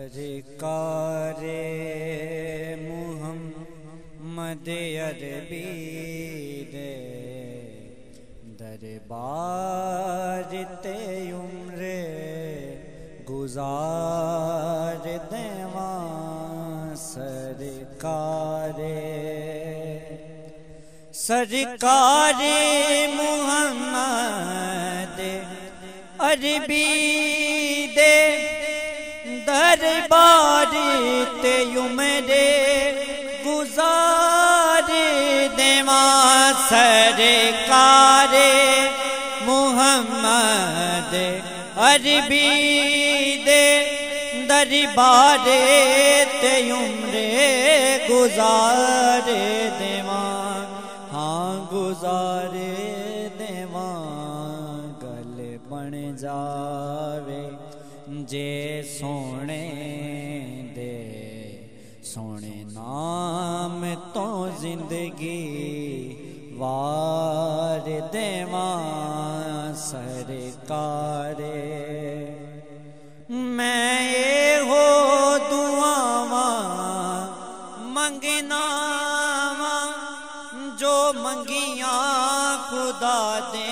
सरकारे मुहम्मद अरबी दे दरबार ते उम्रे गुजार देवा सरकारे मुहम्मद अरबी दे दरबार ते उम्रे गुजार देवा सरकारे मुहम्मद अरबी दे दरबार ते उम्रे गुजार देवा हाँ गुजारे देवा गल बन जावे जे सोने दे सोने नाम तो जिंदगी वार देवा सरकारे मैं ये हो दुआवा मंगना जो मंगिया खुदा दे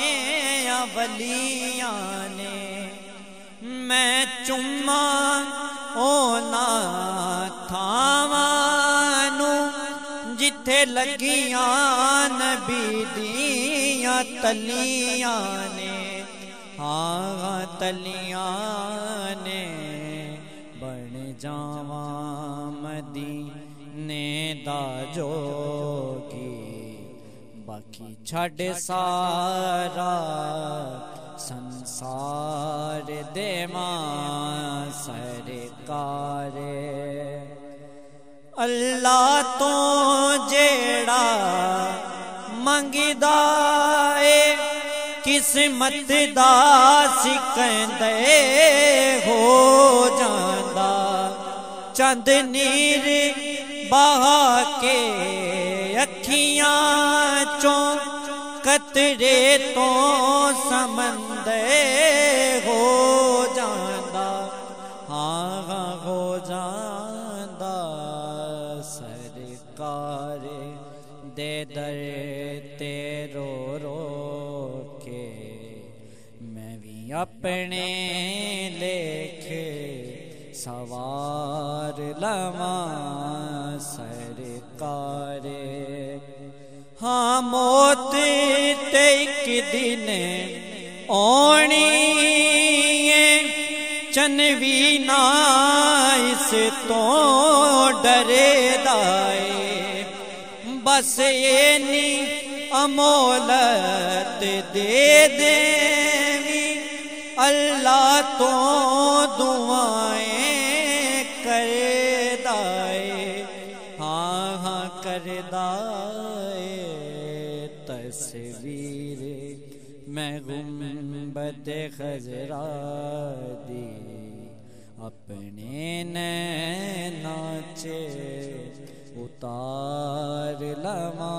वलियां ने मैं चुम्मा ओना थावानू जिथे लगियां नबी दियां तलियां ने हाँ तलियां ने बन जावा मदीने दा जोगी बाकी छड़ सारा संसार देवा सरकारे अल्लाह तो जेड़ा मंगदा है किस्मत दा सिकंदे हो जांदा चंद नीर बहा के अखियां चों कतरे तो समंदे हो जांदा हाँ हो जांदा सरकारे दे दर ते रो रो के मैं भी अपने लेखे सवार लवा सरकारे हाँ मौत ते एक दिन आनी चनवी ना इस तो डरे दाए बस ये नी अमोलत दे देवी अल्लाह तो दुआएं कर दाए हाँ हाँ कर दाए तस्वीर मैं गुंबद खजरा दी अपने नैना चे उतार लवा